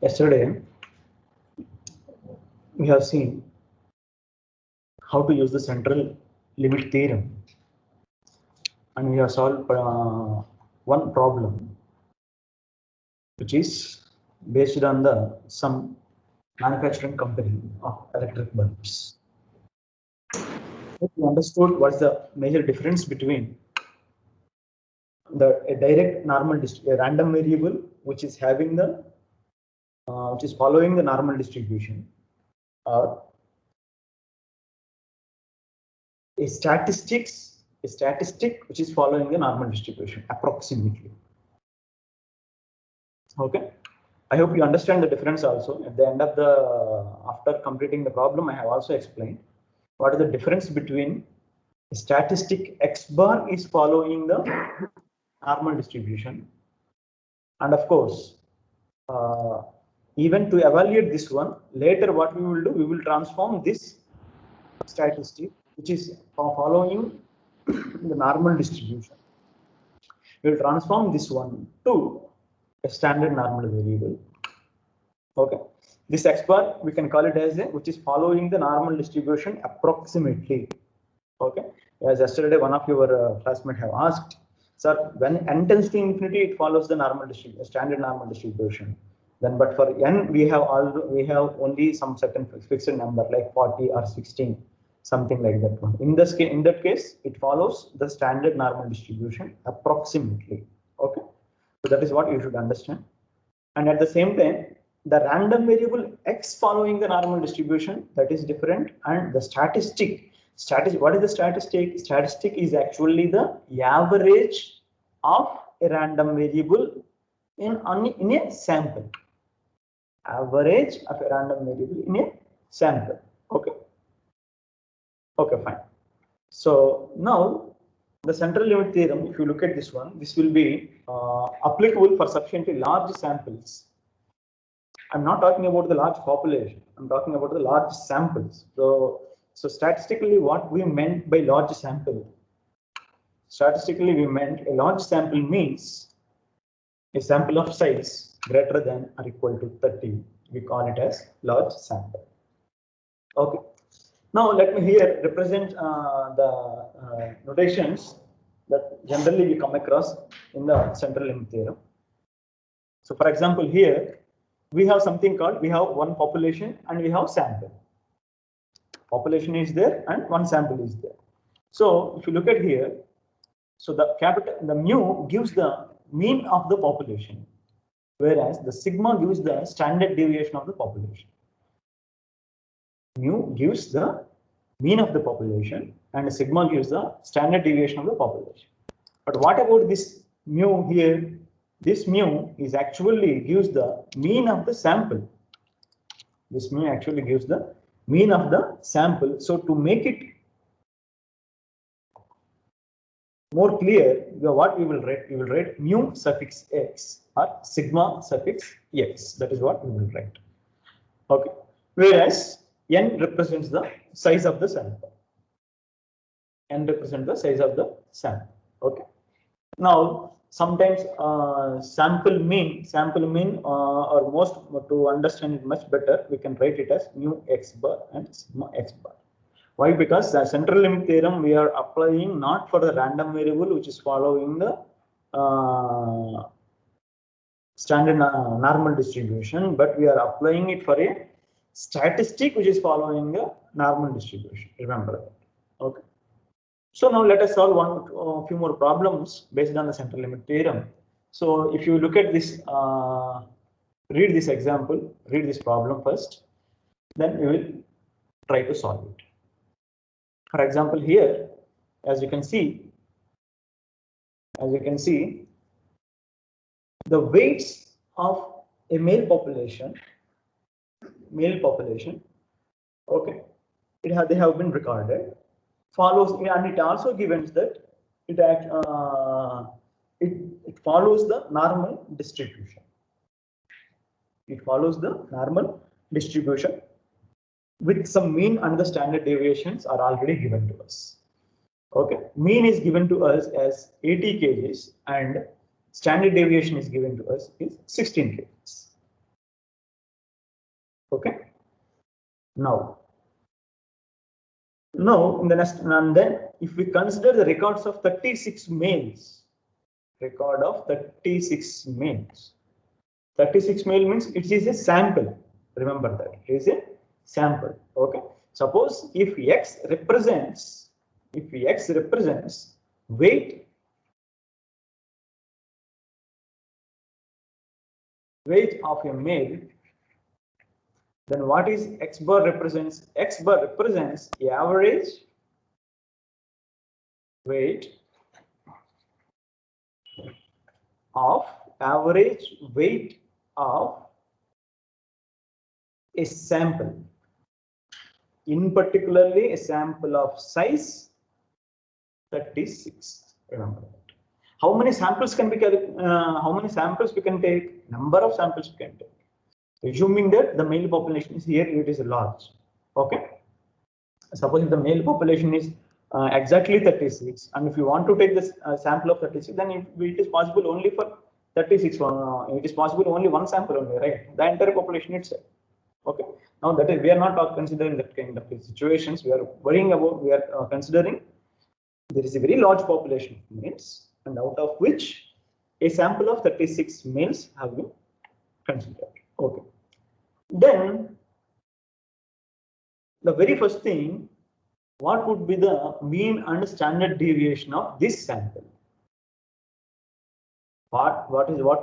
Yesterday, we have seen how to use the central limit theorem, and we have solved one problem, which is based on some manufacturing company of electric bulbs. We understood what's the major difference between a direct normal a random variable which is having which is following the normal distribution, or a statistic which is following the normal distribution approximately. Okay, I hope you understand the difference also. At the end of after completing the problem, I have also explained what is the difference between a statistic x bar is following the normal distribution, and of course, even to evaluate this one later, what we will do, we will transform this statistic which is following the normal distribution. We will transform this one to a standard normal variable. Okay, this x bar we can call it as a which is following the normal distribution approximately. Okay, as yesterday one of your classmates have asked, sir, when n tends to infinity, it follows the normal distribution, standard normal distribution. Then, but for n we have only some certain fixed number like 40 or 16, something like that one. In that case, it follows the standard normal distribution approximately. Okay, so that is what you should understand. And at the same time, the random variable x following the normal distribution, that is different, and the statistic. What is the statistic? Statistic is actually the average of a random variable in a sample. Average of a random variable in a sample. Okay. Okay, fine. So now the central limit theorem, if you look at this one, this will be applicable for sufficiently large samples. I'm not talking about the large population. I'm talking about the large samples. So statistically, what we meant by large sample? Statistically, we meant a large sample means a sample of size greater than or equal to 30. We call it as large sample. Okay. Now let me here represent the notations that generally we come across in the central limit theorem. So for example, here we have something called, we have one population and we have sample. Population is there and one sample is there. So if you look at here, so the mu gives the mean of the population, whereas the sigma gives the standard deviation of the population. Mu gives the mean of the population and sigma gives the standard deviation of the population. But what about this mu here? This mu is actually gives the mean of the sample. This mu actually gives the mean of the sample. So to make it more clear, what we will write? We will write mu suffix x or sigma suffix x. That is what we will write. Okay. Whereas n represents the size of the sample. N represents the size of the sample. Okay. Now sometimes sample mean or most, to understand it much better, we can write it as mu x bar and sigma x bar. Why? Because the central limit theorem we are applying not for the random variable which is following the standard normal distribution, but we are applying it for a statistic which is following the normal distribution. Remember that. Okay. So now let us solve a few more problems based on the central limit theorem. So if you look at this, read this example, read this problem first, then we will try to solve it. For example, here, as you can see, the weights of a male population, okay, they have been recorded. Follows, and it also given that it follows the normal distribution. It follows the normal distribution with some mean and the standard deviations are already given to us. Okay, mean is given to us as 80 kgs and standard deviation is given to us is 16 kgs. Now in the next, and then if we consider the records of 36 males, record of 36 males. 36 male means it is a sample. Remember that it is a sample. Okay. Suppose if X represents weight of a male, then what is X bar represents? X bar represents the average weight of a sample, in particularly a sample of size 36. Remember that. How many samples can we take? Number of samples we can take. Assuming that the male population is here, it is large. Okay. Suppose if the male population is exactly 36, and if you want to take this sample of 36, then it is possible only for 36. It is possible only one sample only, right? The entire population itself. Okay. Now that is, we are not considering that kind of situations. We are worrying about. We are considering there is a very large population of males, and out of which a sample of 36 males have been considered. Okay. Then the very first thing, what would be the mean and standard deviation of this sample? What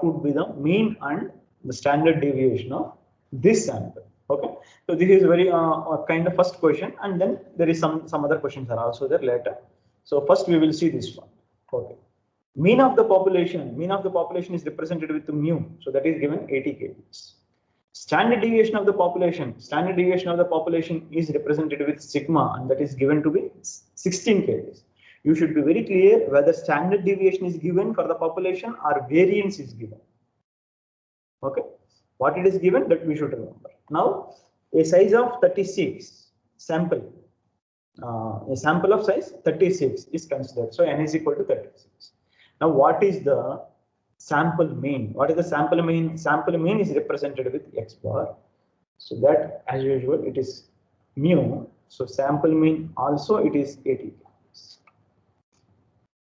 would be the mean and the standard deviation of this sample? Okay, so this is very kind of first question, and then there is some other questions are also there later. So first we will see this one. Okay, mean of the population is represented with the mu, so that is given 80 kgs. Standard deviation of the population is represented with sigma, and that is given to be 16 kgs. You should be very clear whether standard deviation is given for the population or variance is given. Okay, what it is given, that we should remember. Now, a size of 36 sample, a sample of size 36 is considered. So n is equal to 36. Now, what is the sample mean? What is the sample mean? Sample mean is represented with X bar. So that, as usual, it is mu. So sample mean also it is 80 kgs.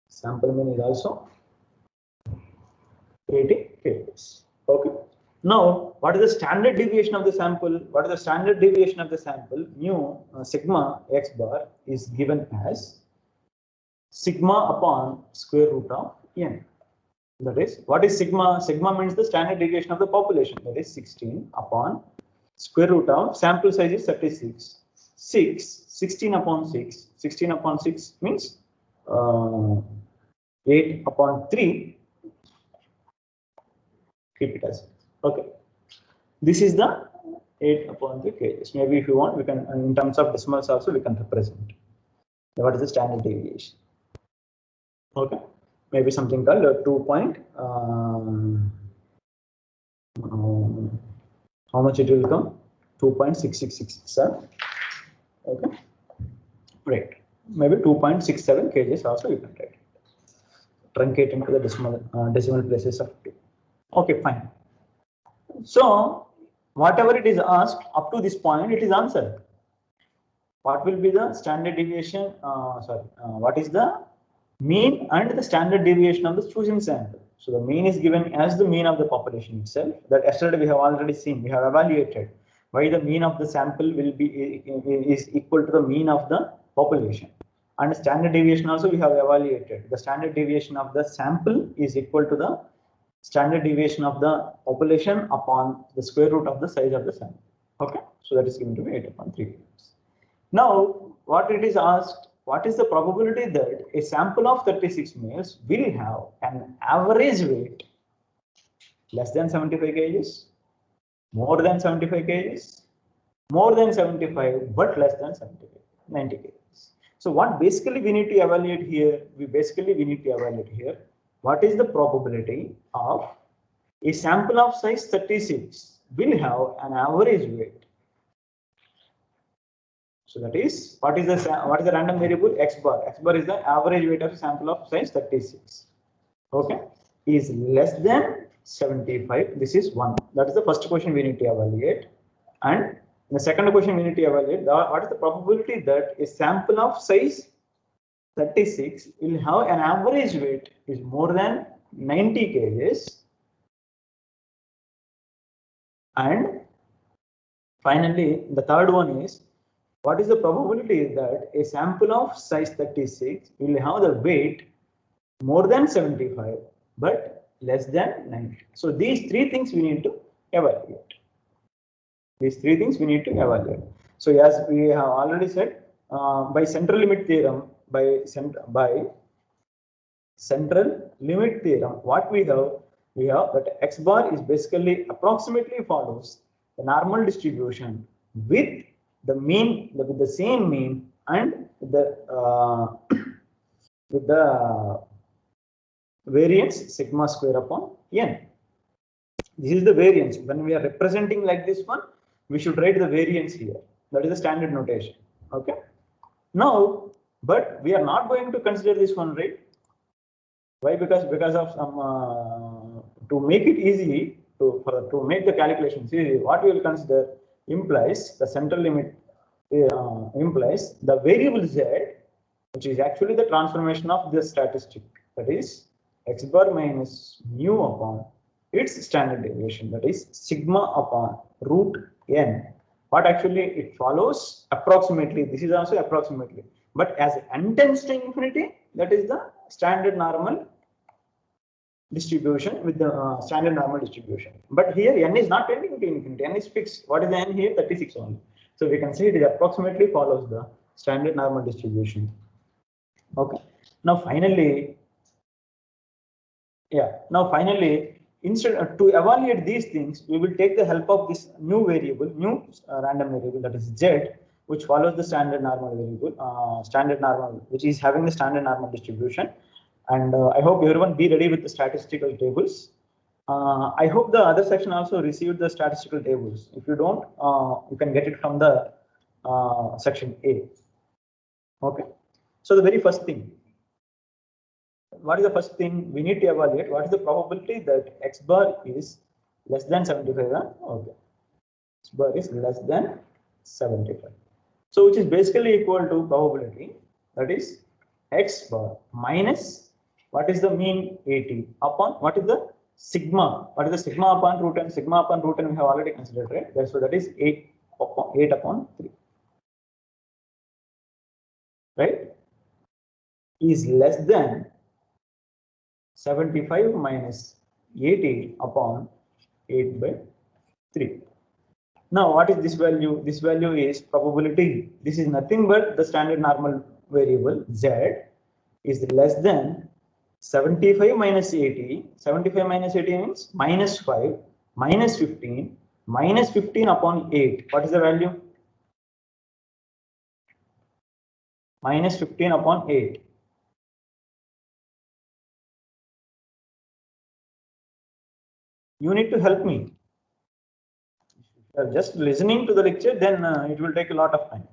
Sample mean is also 80 kgs. Okay. Now, what is the standard deviation of the sample? What is the standard deviation of the sample? Mu sigma X bar is given as sigma upon square root of n. That is, what is sigma? Sigma means the standard deviation of the population. That is 16 upon square root of sample size is 36. 16 upon 6. 16 upon 6 means 8 upon 3. Keep it as okay. This is the 8 upon 3 kgs. Maybe if you want, we can, in terms of decimals also, we can represent. What is the standard deviation? Okay. Maybe something called 2 point. How much it will come? 2.6667. Okay. Right. Maybe 2.67 kgs also you can write. Truncate into the decimal places of 2. Okay, fine. So whatever it is asked up to this point, it is answered. What will be the standard deviation? What is the mean and the standard deviation of the chosen sample? So the mean is given as the mean of the population itself. That yesterday we have already seen. We have evaluated why the mean of the sample will be is equal to the mean of the population. And standard deviation also we have evaluated. The standard deviation of the sample is equal to the standard deviation of the population upon the square root of the size of the sample. Okay, so that is given to be 8.3. Now, what it is asked, what is the probability that a sample of 36 males will have an average weight less than 75 kgs, more than 75 kgs, more than 75, but less than 75, 90 kgs. So what basically we need to evaluate here? We need to evaluate here what is the probability of a sample of size 36 will have an average weight. So that is, what is the random variable? X bar. X bar is the average weight of a sample of size 36. Okay, is less than 75. This is 1. That is the first question we need to evaluate. And In the second question, we need to evaluate what is the probability that a sample of size 36 will have an average weight is more than 90 kgs. And finally, the third one is, what is the probability that a sample of size 36 will have the weight more than 75 but less than 90? So these three things we need to evaluate. So as we have already said, by central limit theorem, what we have that x bar is basically approximately follows the normal distribution with the mean, with the same mean, and the with the variance sigma square upon n. This is the variance. When we are representing like this one, we should write the variance here. That is the standard notation. Okay. Now, but we are not going to consider this one, right? Why? Because of some to make it easy to make the calculations easy, what we will consider implies the central limit implies the variable z, which is actually the transformation of this statistic, that is x bar minus mu upon its standard deviation, that is sigma upon root n. What actually it follows approximately, this is also approximately, but as n tends to infinity, that is the standard normal distribution with the standard normal distribution. But here n is not tending to infinity, n is fixed. What is the n here? 36 only. So we can say it approximately follows the standard normal distribution. Okay. Now finally, instead to evaluate these things, we will take the help of this new variable, random variable, that is z, which follows the standard normal variable, which is having the standard normal distribution. And I hope everyone be ready with the statistical tables. I hope the other section also received the statistical tables. If you don't, you can get it from the section A. Okay. So the very first thing, what is the first thing we need to evaluate? What is the probability that x bar is less than 75? Okay, x bar is less than 75. So which is basically equal to probability, that is x bar minus what is the mean 80 upon what is the sigma? What is the sigma upon root n? Sigma upon root n we have already considered, right? So that is 8 upon 3, right? Is less than 75 minus 80 upon 8 by 3. Now, what is this value? This value is probability. This is nothing but the standard normal variable z is less than 75 minus 80. 75 minus 80 means minus 5 minus 15 minus 15 upon 8. What is the value? Minus 15 upon 8. You need to help me. If you are just listening to the lecture, then it will take a lot of time.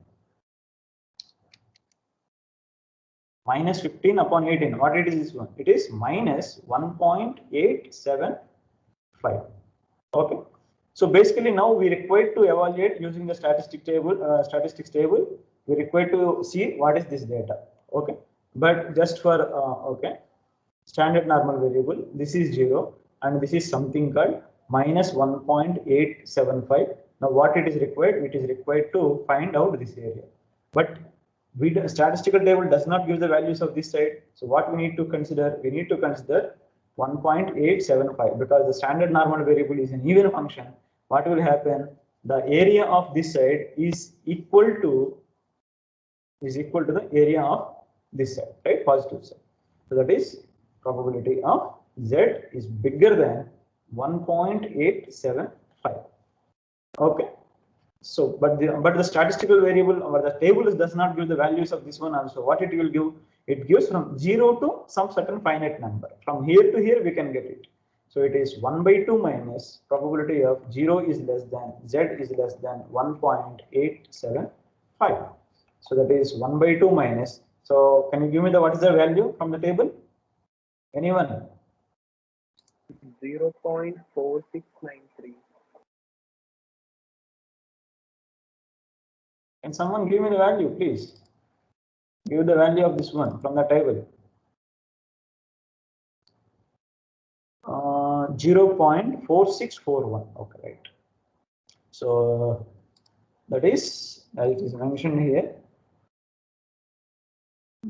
Minus 15 upon 18. What it is this one? It is minus 1.875. Okay. So basically now we require to evaluate using the statistics table. We require to see what is this data. Okay. But just for okay, standard normal variable, this is 0 and this is something called minus 1.875. Now what it is required? It is required to find out this area. But statistical table does not give the values of this side. So what we need to consider? We need to consider 1.875 because the standard normal variable is an even function. What will happen? The area of this side is equal to the area of this side, right? Positive side. So that is probability of z is bigger than 1.875. Okay. So, but the statistical variable or the table does not give the values of this one also. What it will give? It gives from 0 to some certain finite number. From here to here we can get it. So it is 1 by 2 minus probability of 0 is less than z is less than 1.875. So that is 1 by 2 minus. So can you give me the what is the value from the table? Anyone? 0.4693. Can someone give me the value, please? Give the value of this one from the table. 0.4641. Okay, right. So that is, as it is mentioned here,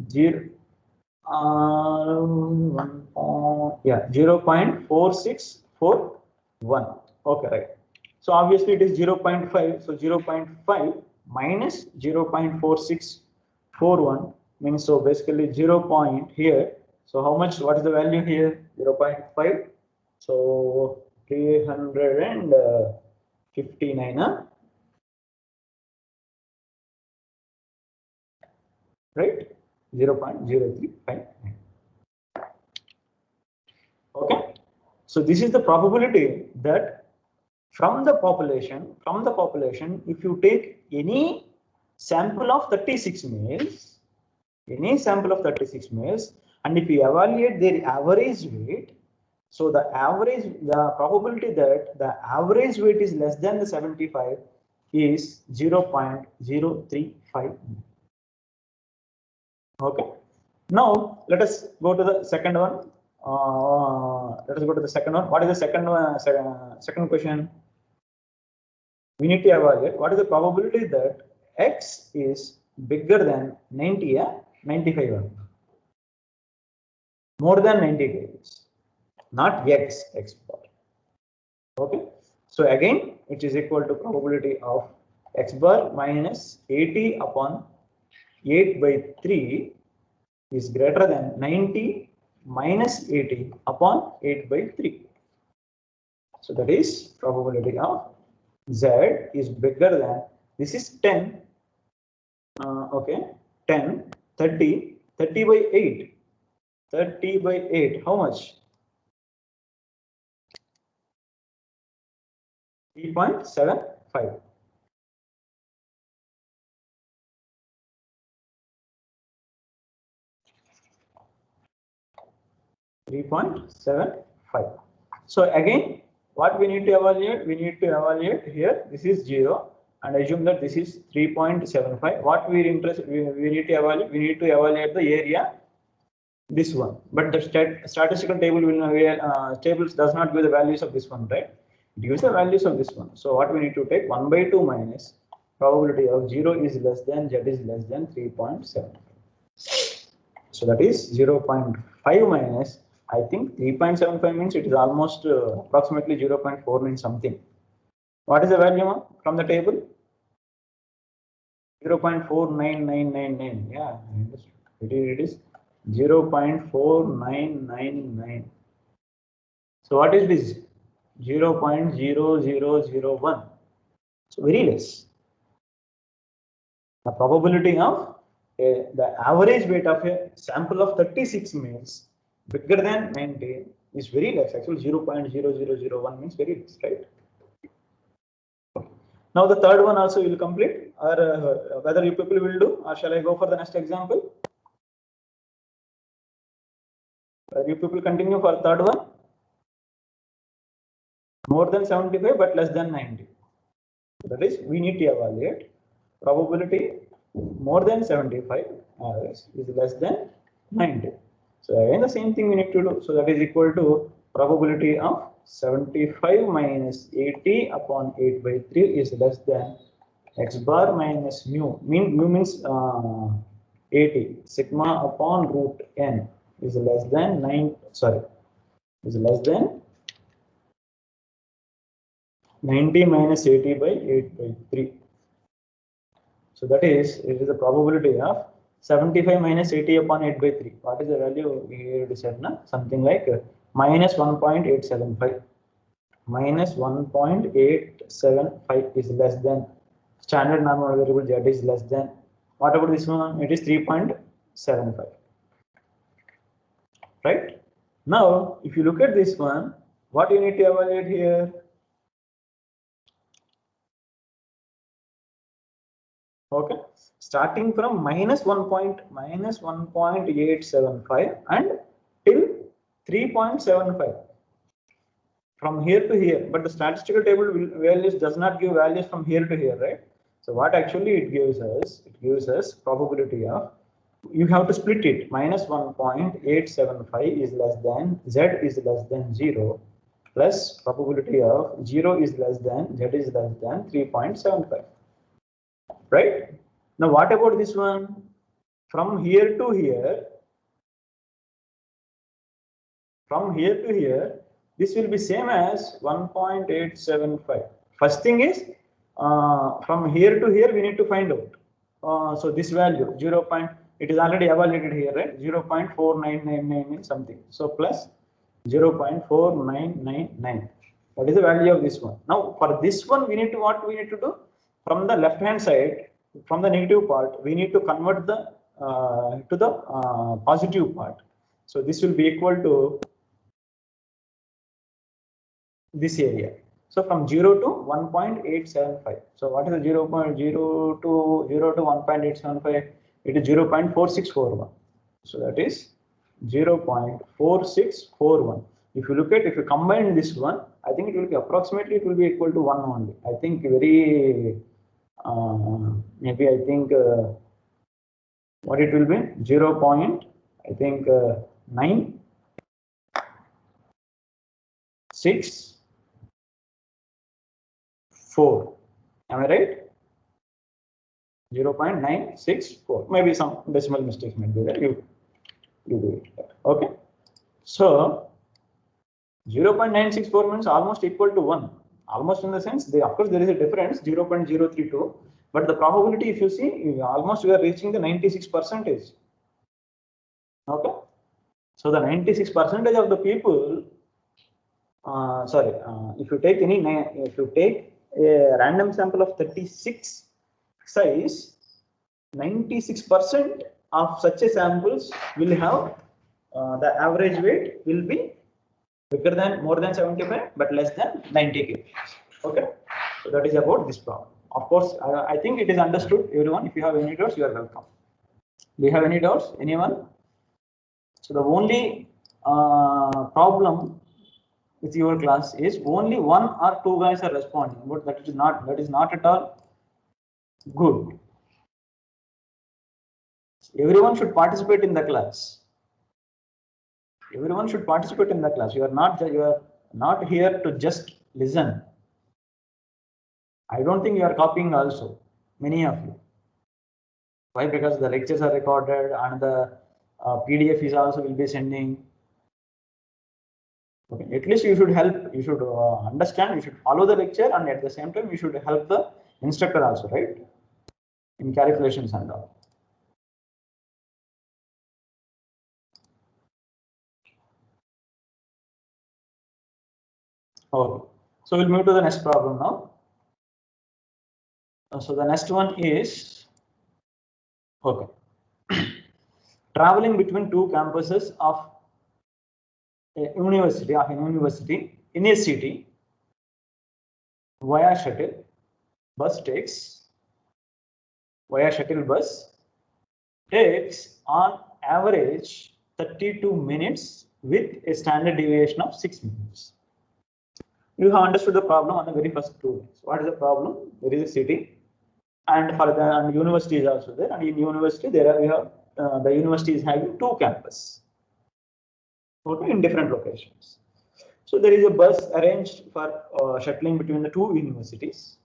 0.4641. Okay, right. So obviously it is 0.5. So 0.5 minus 0.4641 means, so basically 0 point here. So how much? What is the value here? 0.5. So 359. Right? 0.0359. Okay. So this is the probability that from the population, if you take any sample of 36 males, and if you evaluate their average weight, so the probability that the average weight is less than the 75 is 0.035. Okay. Now let us go to the second one. Let us go to the second one. What is the second one? Second question. We need to evaluate what is the probability that X is bigger than 90 or 95. More than 90 kgs, not X bar. Okay. So again, it is equal to probability of X bar minus 80 upon 8 by 3 is greater than 90 minus 80 upon 8 by 3. So that is probability of Z is bigger than, this is 10. Okay, 10, 30, 30 by 8. 30 by 8, how much? 3.75. So again, what we need to evaluate? We need to evaluate here. This is 0, and assume that this is 3.75. What we need to evaluate? We need to evaluate the area. This one, but the statistical table will tables does not give the values of this one, right? It gives the values of this one. So what we need to take 1 by 2 minus probability of 0 is less than Z is less than 3.75. So that is 0.5 minus, I think 3.75 means it is almost approximately 0.49 something. What is the value from the table? 0.49999. Yeah, it is 0.4999. So what is this? 0.0001. So very less. The probability of the average weight of a sample of 36 males bigger than 90 is very less. Actually 0.0001 means very less, right? Now the third one also will complete, or whether you people will do, or shall I go for the next example? You people continue for third one. More than 75 but less than 90. That is, we need to evaluate probability more than 75 is less than 90. So again the same thing we need to do. So that is equal to probability of 75 minus 80 upon 8 by 3 is less than X bar minus mu. Mu means 80. Sigma upon root n is less than 9. Sorry, is less than 90 minus 80 by 8 by 3. So that is, it is the probability of 75 minus 80 upon 8 by 3. What is the value here? It is said na? Something like minus 1.875. Minus 1.875 is less than standard normal variable Z is less than. What about this one? It is 3.75. Right? Now, if you look at this one, what you need to evaluate here? Okay, starting from minus 1.875 and till 3.75 from here to here, but the statistical table values does not give values from here to here, right? So what actually it gives us? It gives us probability of, you have to split it. Minus 1.875 is less than, Z is less than 0, plus probability of 0 is less than, Z is less than 3.75. Right? Now what about this one? From here to here, this will be same as 1.875. First thing is, from here to here, we need to find out. So this value 0. It is already evaluated here, right? 0.4999 something. So plus 0.4999. That is the value of this one. Now for this one, we need to, what we need to do? From the left hand side, from the negative part, we need to convert the to the positive part. So this will be equal to this area. So from 0 to 1.875. So what is the 0.0 to 1.875? It is 0.4641. So that is 0.4641. If you look at, if you combine this one, I think it will be approximately, it will be equal to 1 only. I think very, maybe I think what it will be 0. I think 9, 6, 4. Am I right? 0.964. Maybe some decimal mistakes might be there. You do it. Okay. So 0.964 means almost equal to 1. Almost in the sense, of course, there is a difference, 0.032. But the probability, if you see, almost we are reaching the 96%. Okay. So the 96% of the people, if you take a random sample of 36 size, 96% of such a samples will have the average weight will be bigger than, more than 75, but less than 90 kg. Okay, so that is about this problem. Of course, I think it is understood, everyone. If you have any doubts, you are welcome. Do you have any doubts, anyone? So the only problem with your class is only 1 or 2 guys are responding, but that is not at all good. Everyone should participate in the class. Everyone should participate in the class. You are not here to just listen. I don't think you are copying also, many of you. Why? Because the lectures are recorded and the PDF is also will be sending. Okay. At least you should help. You should understand. You should follow the lecture, and at the same time, you should help the instructor also, right? In calculations and all. Okay. So we'll move to the next problem now. So the next one is, okay, traveling between two campuses of a university in a city via shuttle bus takes on average 32 minutes with a standard deviation of 6 minutes. You have understood the problem on the very first 2 minutes. What is the problem? There is a city, and for the university is also there, and in university the university is having 2 campuses, okay, in different locations. So there is a bus arranged for shuttling between the 2 universities.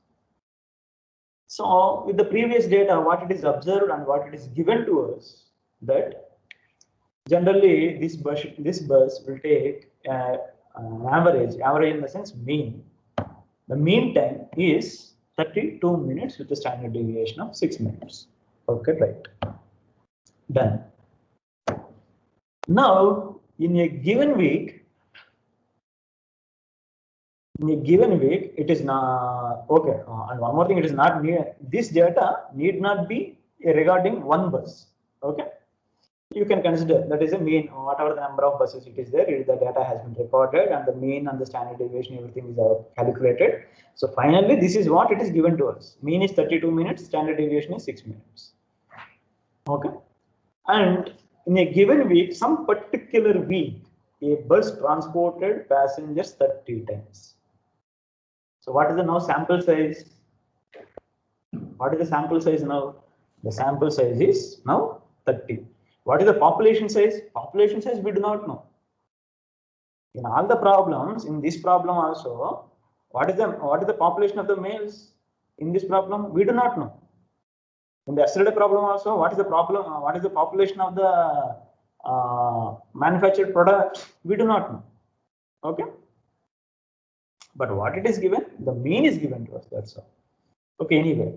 So with the previous data, what it is observed and what it is given to us, that generally this bus will take average in the sense mean. The mean time is 32 minutes with a standard deviation of 6 minutes. Okay, right. Done. Now, in a given week, it is not okay. And one more thing, it is not near. This data need not be regarding one bus. Okay. You can consider that is a mean, whatever the number of buses it is there, the data has been recorded, and the mean and the standard deviation, everything is calculated. So finally, this is what it is given to us. Mean is 32 minutes, standard deviation is 6 minutes. Okay. And in a given week, some particular week, a bus transported passengers 30 times. So what is the now sample size? What is the sample size now? The sample size is now 30. What is the population size? Population size we do not know. In all the problems, in this problem also, what is the population of the males in this problem? We do not know. In the yesterday problem also, what is the problem? What is the population of the manufactured products? We do not know. Okay. But what it is given, the mean is given to us. That's all. Okay. Anyway,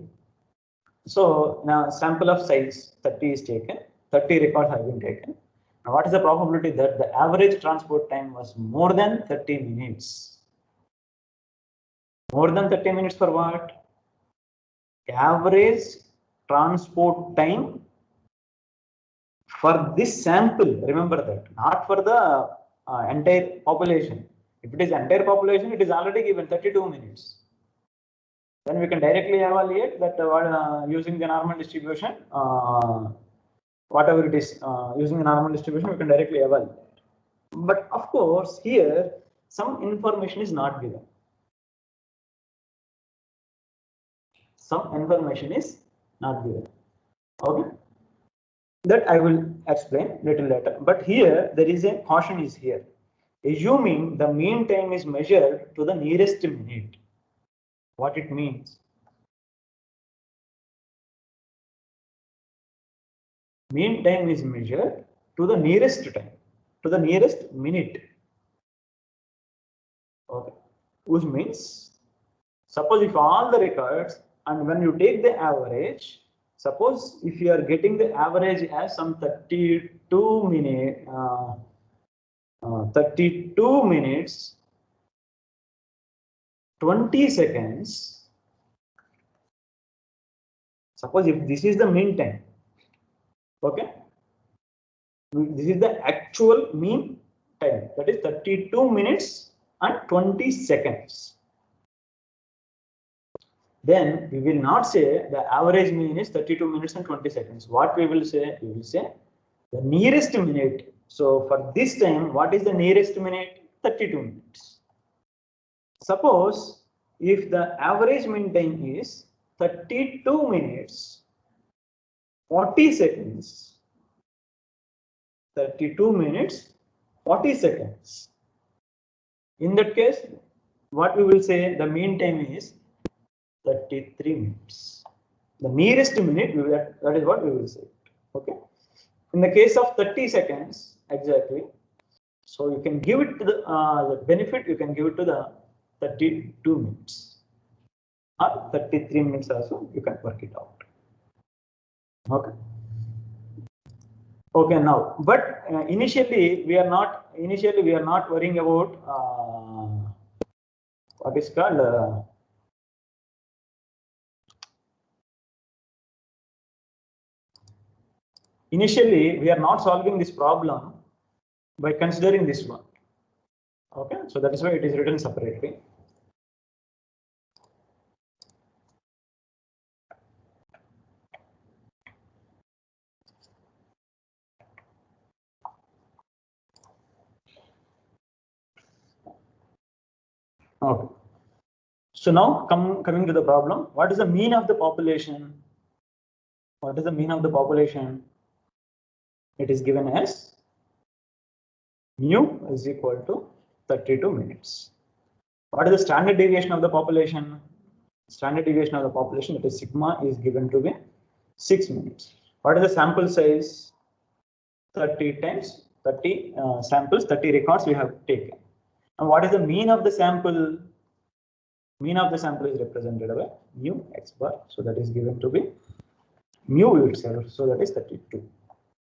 so now sample of size 30 is taken. 30 records have been taken. Now, what is the probability that the average transport time was more than 30 minutes? More than 30 minutes for what? Average transport time for this sample. Remember that, not for the entire population. If it is entire population, it is already given 32 minutes. Then we can directly evaluate that using the normal distribution. Whatever it is, using the normal distribution, we can directly evaluate. But of course, here some information is not given. Some information is not given. Okay, that I will explain little later. But here there is a caution is here. Assuming the mean time is measured to the nearest minute. What it means? Mean time is measured to the nearest time, to the nearest minute. Okay, which means, suppose if all the records, and when you take the average, suppose if you are getting the average as some 32 minutes, 32 minutes, 20 seconds. Suppose if this is the mean time, okay, this is the actual mean time, that is 32 minutes and 20 seconds. Then we will not say the average mean is 32 minutes and 20 seconds. What we will say? We will say the nearest minute. So for this time, what is the nearest minute? 32 minutes. Suppose if the average mean time is 32 minutes, 40 seconds, 32 minutes, 40 seconds. In that case, what we will say, the mean time is 33 minutes. The nearest minute, that is what we will say. Okay. In the case of 30 seconds, exactly. So you can give it to the benefit, you can give it to the 32 minutes or 33 minutes also, you can work it out. Okay. Okay, now, but initially we are not worrying about what is called initially we are not solving this problem by considering this one. Okay, so that is why it is written separately. Okay. So now coming to the problem, what is the mean of the population? What is the mean of the population? It is given as mu is equal to 32 minutes. What is the standard deviation of the population? Standard deviation of the population, that is sigma, is given to be 6 minutes. What is the sample size? 30 times 30 samples, 30 records we have taken. And what is the mean of the sample? Mean of the sample is represented by mu x bar. So that is given to be mu itself. So that is 32.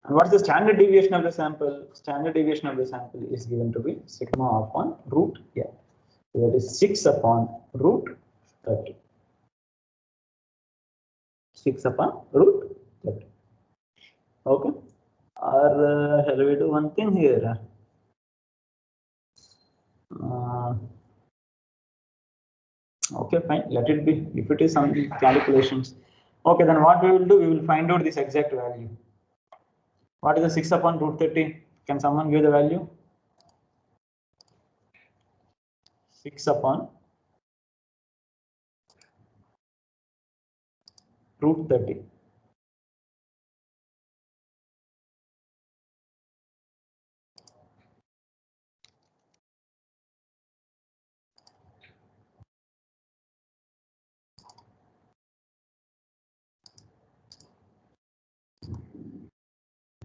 And what is the standard deviation of the sample? Standard deviation of the sample is given to be sigma upon root n. So that is 6 upon root 30. 6 upon root 30. Okay. Or shall we do one thing here? Okay, fine. Let it be. If it is some calculations. Okay, then what we will do? We will find out this exact value. What is the 6 upon root 30? Can someone give the value? 6 upon root 30.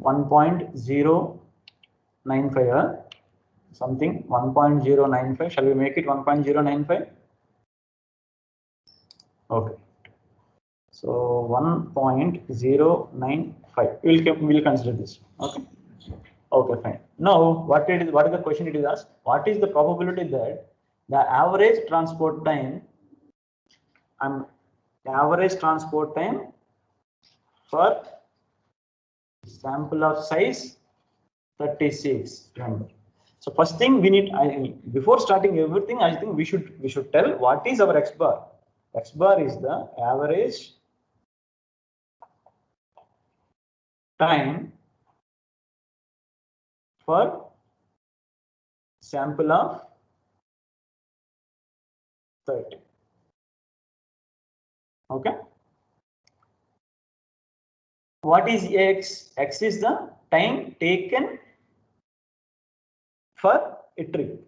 $1.095 something 1.095. Shall we make it 1.095? Okay. So 1.095. We'll consider this. Okay. Okay, fine. Now, what is the question it is asked? What is the probability that the average transport time for sample of size 36? Remember. So first thing we need, before starting everything, I think we should tell what is our X bar. X bar is the average time for sample of 30. Okay. What is X? X is the time taken for a trip.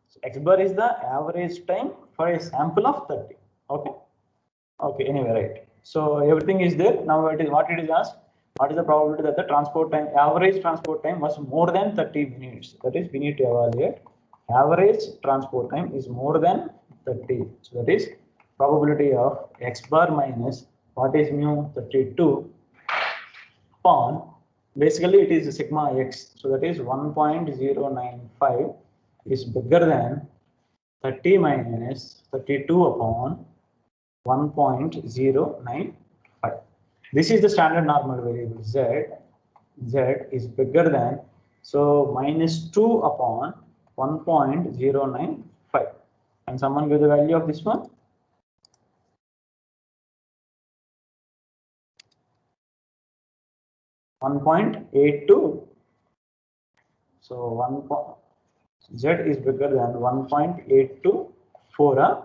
So X bar is the average time for a sample of 30. Okay. Okay. Anyway, right. So everything is there. Now it is what it is asked. What is the probability that the average transport time was more than 30 minutes? That is, we need to evaluate average transport time is more than 30. So that is probability of X bar minus what is mu 32 upon, basically it is sigma X. So that is 1.095 is bigger than 30 minus 32 upon 1.095. This is the standard normal variable Z. Z is bigger than, so minus 2 upon 1.095. And someone give the value of this one? $1.82. So Z is bigger than 1.82 for a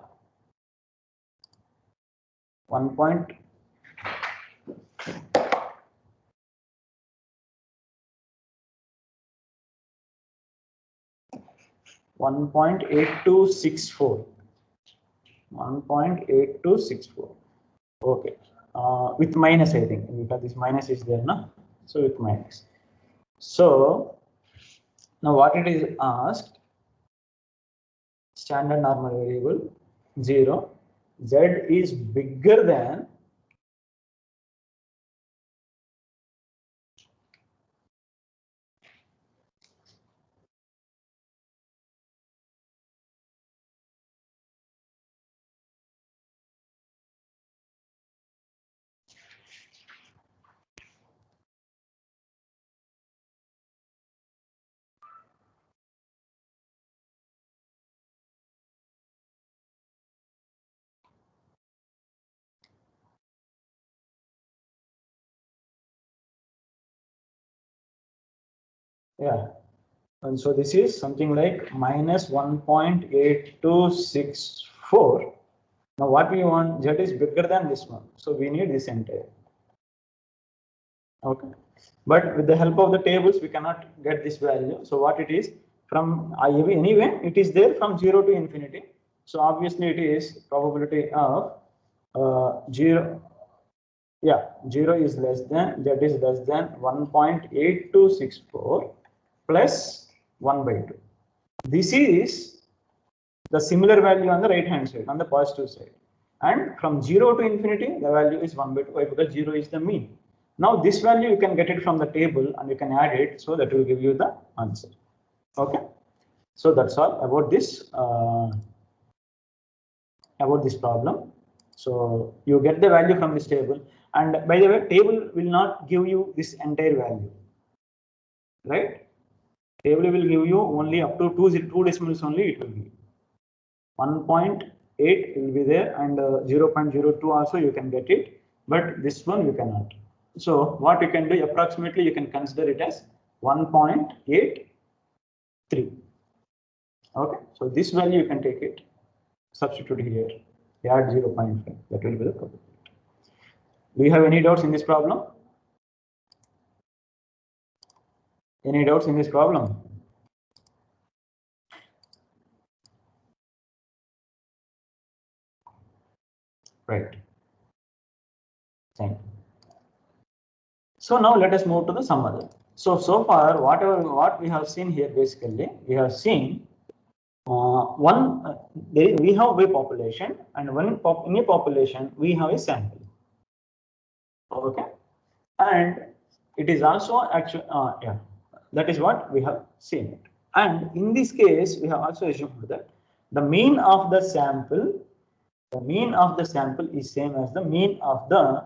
1.8264. Okay. With minus, I think, because this minus is there, no? So with minus. So now what it is asked, standard normal variable 0, Z is bigger than yeah. And so this is something like minus 1.8264. Now what we want, Z is bigger than this one. So we need this entire. Okay. But with the help of the tables, we cannot get this value. So what it is from anyway, it is there from 0 to infinity. So obviously it is probability of 0. Yeah, 0 is less than, that is less than 1.8264 plus 1 by 2. This is the similar value on the right hand side, on the positive side. And from 0 to infinity, the value is 1 by 2. Why? Because 0 is the mean. Now this value you can get it from the table and you can add it, so that will give you the answer. Okay. So that's all about this problem. So you get the value from this table. And by the way, table will not give you this entire value, right? Table will give you only up to two decimals only. It will be 1.8 will be there, and 0.02 also you can get it, but this one you cannot. So what you can do, approximately you can consider it as 1.83. Okay, so this value you can take it, substitute here, add 0.5. That will be the probability. Do you have any doubts in this problem? Any doubts in this problem? Right. Thank you. So now let us move to the summary. So far, what we have seen here, basically, we have seen we have a population, and in a population we have a sample. Okay, and it is also actually yeah, that is what we have seen. And in this case, we have also assumed that the mean of the sample is same as the mean of the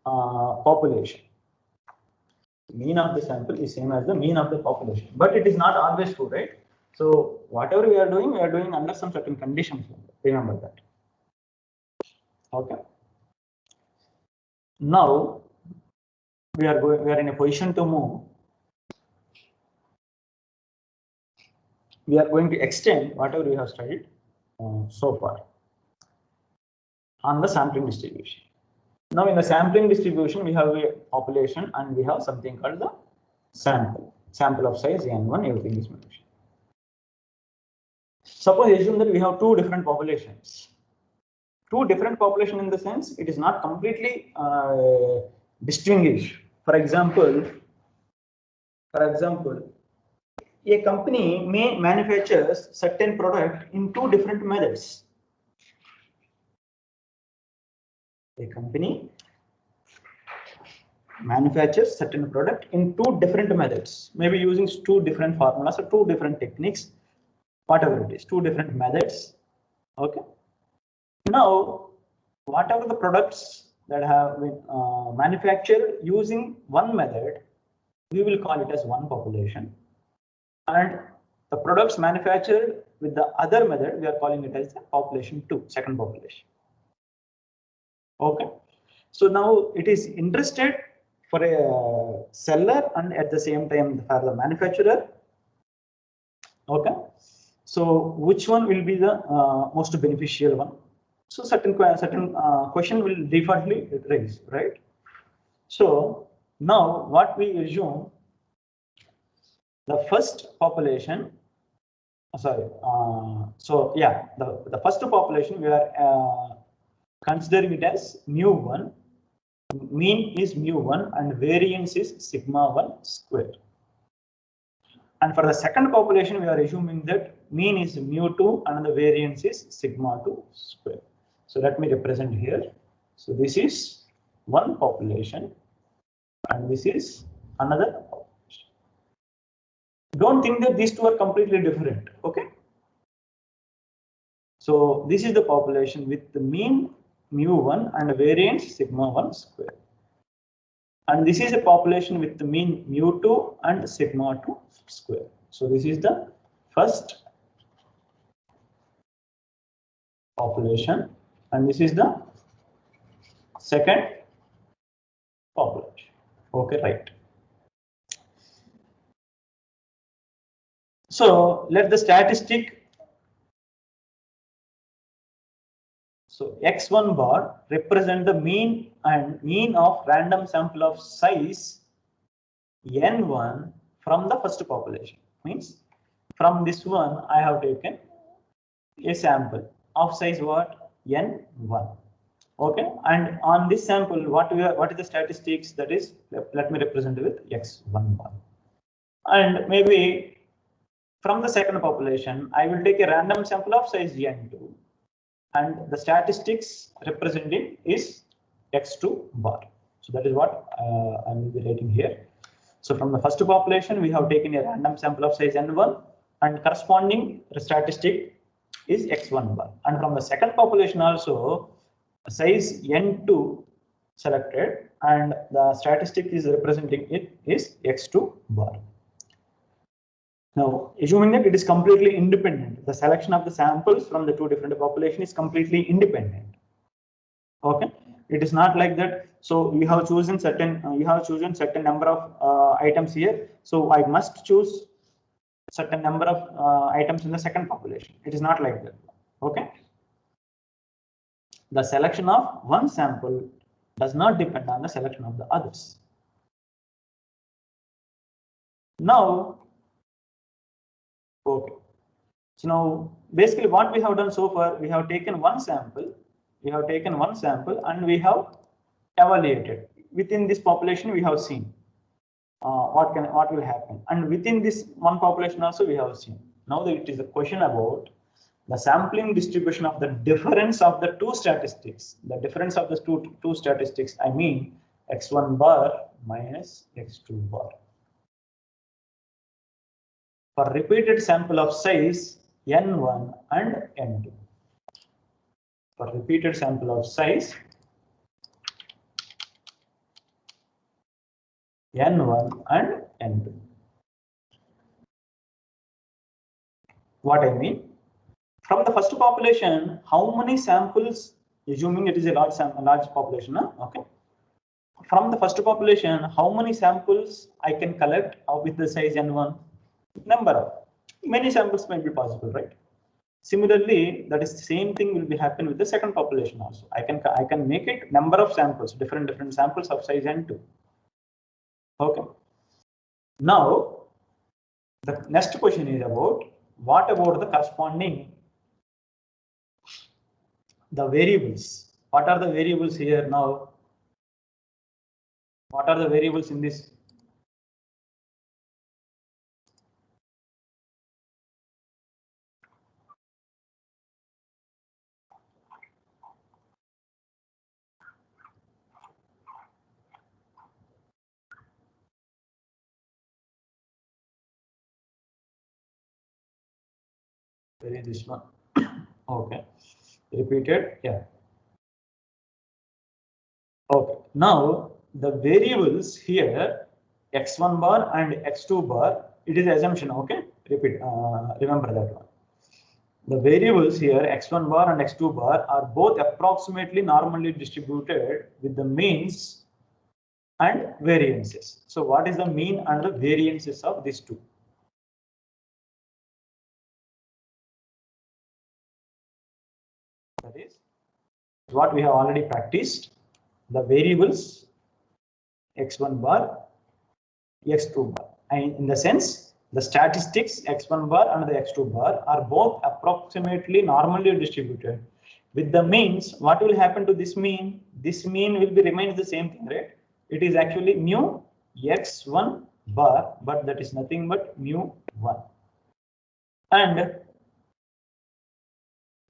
population. Mean of the sample is same as the mean of the population, but it is not always true, right? So whatever we are doing under some certain conditions. Remember that. Okay. Now we are in a position to move. We are going to extend whatever we have studied so far on the sampling distribution. Now in the sampling distribution, we have a population and we have something called the sample of size n1, everything is mentioned. Suppose assume that we have two different populations. Two different population in the sense it is not completely distinguished. For example, a company may manufacture certain product in two different methods. A company manufactures certain product in two different methods, maybe using two different formulas or two different techniques, whatever it is, two different methods. Okay. Now, whatever the products that have been manufactured using one method, we will call it as one population. And the products manufactured with the other method, we are calling it as the population 2, second population. Okay. So now it is interested for a seller and at the same time for the manufacturer. Okay. So which one will be the most beneficial one? So certain question will defaultly raise, right? So now what we assume, the first population, so yeah, the first population we are considering it as mu1, mean is mu1 and variance is sigma 1 square. And for the second population, we are assuming that mean is mu2 and the variance is sigma 2 square. So let me represent here. So this is one population and this is another population. Don't think that these two are completely different. Okay. So this is the population with the mean mu1 and variance sigma 1 square. And this is a population with the mean mu2 and sigma 2 square. So this is the first population and this is the second population. Okay, right. So let the statistic. So x1 bar represent the mean of random sample of size n1 from the first population. Means from this one I have taken a sample of size what? N1. Okay, and on this sample what is the statistics, that is, let me represent with x1 bar. And maybe from the second population I will take a random sample of size n2 and the statistics representing is x2 bar. So that is what I will be writing here. So from the first population we have taken a random sample of size n1 and corresponding statistic is x1 bar. And from the second population also size n2 selected and the statistic is representing it is x2 bar. Now, assuming that it is completely independent, the selection of the samples from the two different populations is completely independent. Okay, it is not like that. So you have chosen certain number of items here. So I must choose certain number of items in the second population. It is not like that. Okay. The selection of one sample does not depend on the selection of the others. Now, okay. So now basically what we have done so far, we have taken one sample, and we have evaluated. Within this population, we have seen what will happen, and within this one population also we have seen. Now it is a question about the sampling distribution of the difference of the two statistics. The difference of the two statistics, I mean x1 bar minus x2 bar. For repeated sample of size n1 and n2. For repeated sample of size n1 and n2. What I mean? From the first population, how many samples, assuming it is a large population, okay? From the first population, how many samples I can collect with the size n1? Number of many samples might be possible, right? Similarly, that is the same thing will be happen with the second population also. I can make it number of samples, different samples of size n2. Okay. Now, the next question is about what about the corresponding the variables. What are the variables here now? What are the variables in this? Where is this one? Okay. Repeated, yeah. Okay. Now the variables here, x1 bar and x2 bar, it is assumption. Okay. Repeat. Remember that one. The variables here, x1 bar and x2 bar, are both approximately normally distributed with the means and variances. So what is the mean and the variances of these two? That is what we have already practiced. The variables x1 bar, x2 bar, and in the sense the statistics x1 bar and the x2 bar are both approximately normally distributed with the means. What will happen to this mean? This mean will be remains the same thing, right? It is actually mu x1 bar, but that is nothing but mu1. And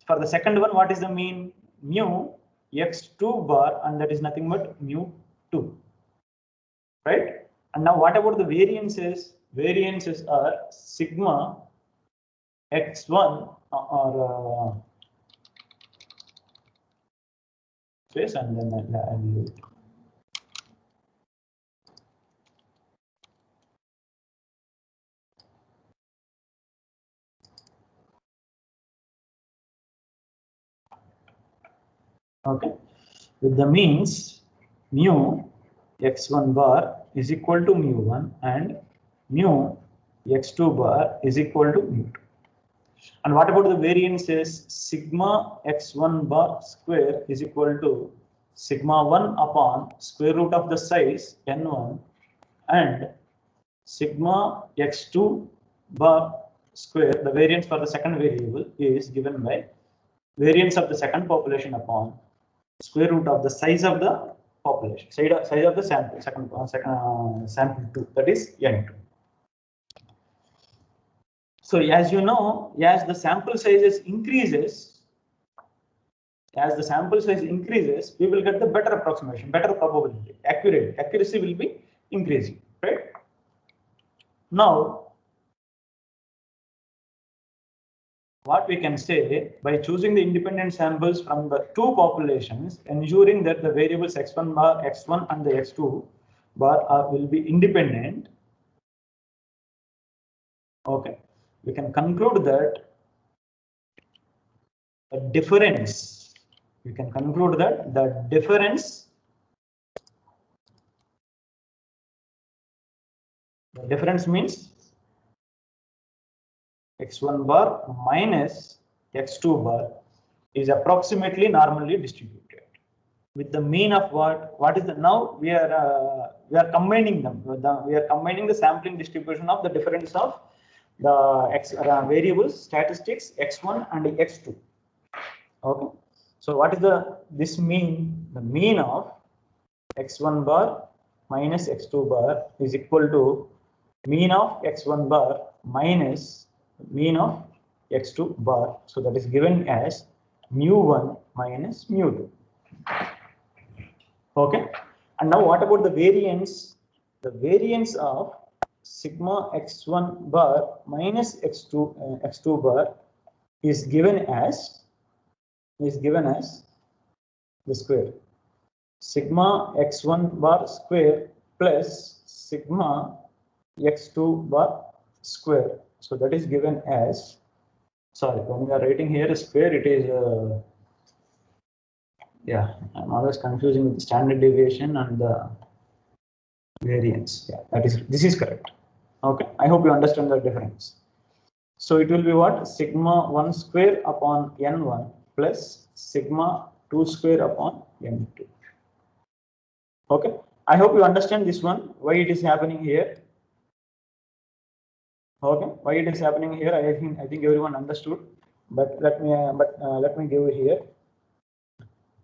for the second one, what is the mean? Mu x2 bar, and that is nothing but mu2, right? And now what about the variances? Variances are sigma x1 or space, and then I'll do it. Okay, with the means mu x1 bar is equal to mu1 and mu x2 bar is equal to mu2. And what about the variances? Sigma x1 bar square is equal to sigma 1 upon square root of the size n1, and sigma x2 bar square, the variance for the second variable, is given by variance of the second population upon square root of the size of the population, size of the sample, sample 2, that is n2. So as you know, as the sample sizes increases, we will get the better approximation, better probability, accuracy will be increasing, right? Now, what we can say, by choosing the independent samples from the two populations, ensuring that the variables x1 bar, x1 and the x2 bar will be independent. Okay, we can conclude that the difference, the difference means x1 bar minus x2 bar is approximately normally distributed. with the mean of what is the, now we are combining them. We are combining the sampling distribution of the difference of the variables statistics x1 and x2. Okay, so what is this mean? The mean of x1 bar minus x2 bar is equal to mean of x1 bar minus mean of x2 bar. So that is given as mu1 minus mu2. Okay, and now what about the variance? The variance of sigma x1 bar minus x2 bar is given as the square sigma x1 bar square plus sigma x2 bar square. So that is given as, sorry, when we are writing here a square, it is yeah, I'm always confusing with the standard deviation and the variance. Yeah, this is correct. Okay, I hope you understand the difference. So it will be what? Sigma 1 square upon n1 plus sigma 2 square upon n2. Okay, I hope you understand this one, why it is happening here. Okay, why it is happening here, I think everyone understood, but let me give it here.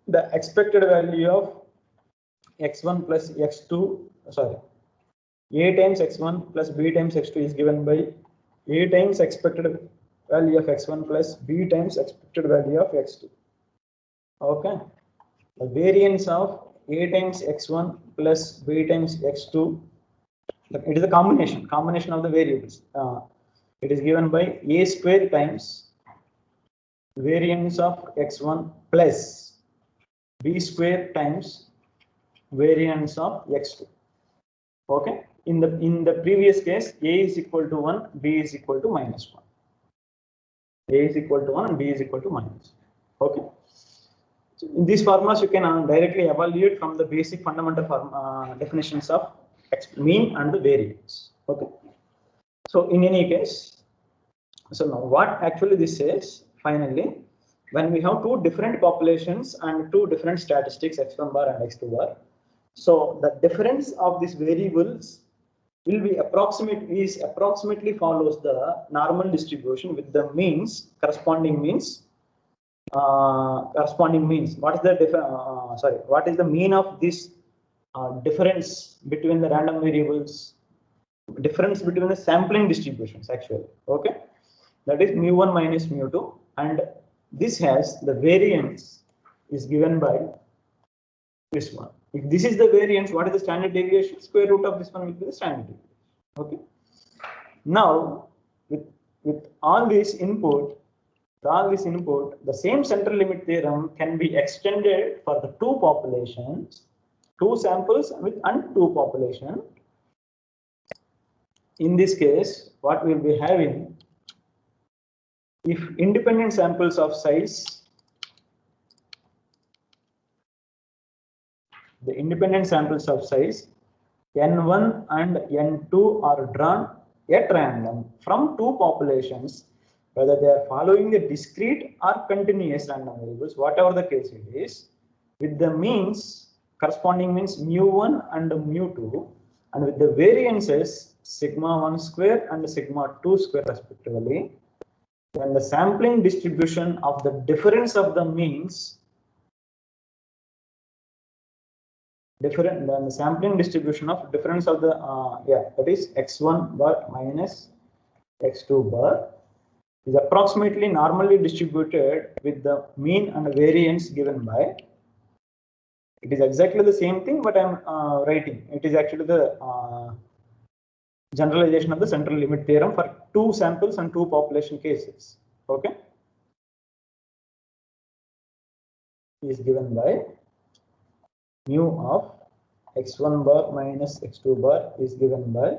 The expected value of x1 plus x2, sorry, a times x1 plus b times x2 is given by a times expected value of x1 plus b times expected value of x2. Okay, the variance of a times x1 plus b times x2, it is a combination of the variables. It is given by a square times variance of x1 plus b square times variance of x2. Okay, in the previous case, a is equal to 1, b is equal to minus 1. A is equal to 1 and b is equal to minus 1. Okay, so in these formulas you can directly evaluate from the basic fundamental definitions of mean and the variance. Okay, so in any case, so now what actually this says, finally, when we have two different populations and two different statistics, x1 bar and x2 bar, so the difference of these variables will be approximately follows the normal distribution with the means, corresponding means. What is the what is the mean of this difference between the random variables? Difference between the sampling distributions actually. Okay, that is mu1 minus mu2, and this has the variance is given by this one. If this is the variance, what is the standard deviation? Square root of this one will be the standard deviation. Okay. Now, with all this input, the same central limit theorem can be extended for the two populations, two samples and two population. In this case, what we will be having, if independent samples of size, the independent samples of size n1 and n2 are drawn at random from two populations, whether they are following the discrete or continuous random variables, whatever the case it is, with the means, corresponding means mu1 and mu2, and with the variances sigma 1 square and sigma 2 square respectively, then the sampling distribution of the difference of the means than the sampling distribution of difference of the that is x1 bar minus x2 bar is approximately normally distributed with the mean and variance given by, it is exactly the same thing, but I'm writing it is actually the generalization of the central limit theorem for two samples and two population cases. Okay, is given by mu of x1 bar minus x2 bar is given by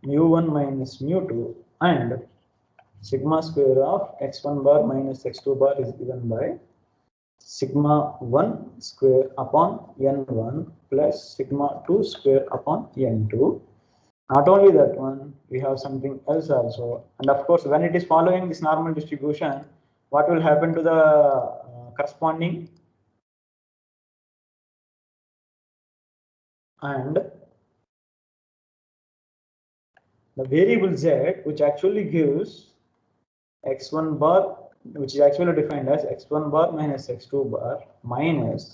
mu1 minus mu2, and sigma square of x1 bar minus x2 bar is given by sigma 1 square upon n1 plus sigma 2 square upon n2. Not only that one, we have something else also, and of course when it is following this normal distribution, what will happen to the corresponding and the variable z, which actually gives x1 bar, which is actually defined as x1 bar minus x2 bar minus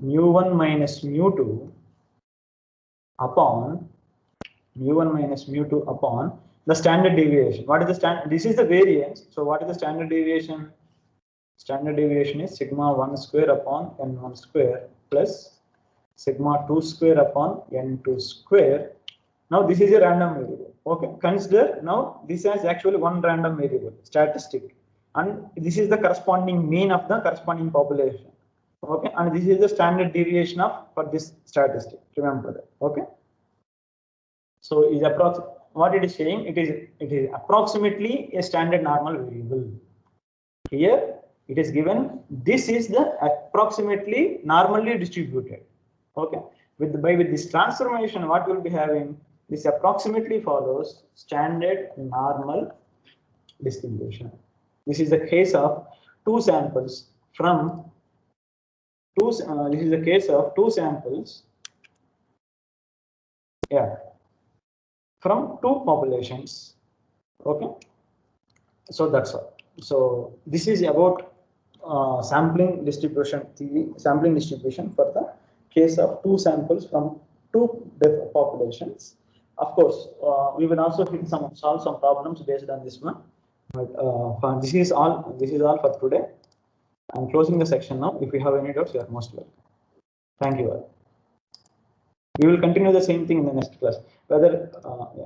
mu1 minus mu2 upon mu1 minus mu2 upon the standard deviation. What is the standard? This is the variance. So what is the standard deviation? Standard deviation is sigma 1 square upon n1 square plus sigma 2 square upon n2 square. Now this is a random variable. Okay, consider now this has actually one random variable, statistic, and this is the corresponding mean of the corresponding population. Okay, and this is the standard deviation of for this statistic. Remember that. Okay. So is what it is saying? It is approximately a standard normal variable. Here it is given. This is the approximately normally distributed. Okay. With this transformation, what we will be having? This approximately follows standard normal distribution. This is the case of two samples from two. This is the case of two samples. Yeah. From two populations. Okay. So that's all. So this is about sampling distribution theory, sampling distribution for the case of two samples from two populations. Of course, we will also solve some problems based on this one. But this is all for today. I'm closing the section now. If you have any doubts, you are most welcome. Thank you all. We will continue the same thing in the next class. Whether yeah.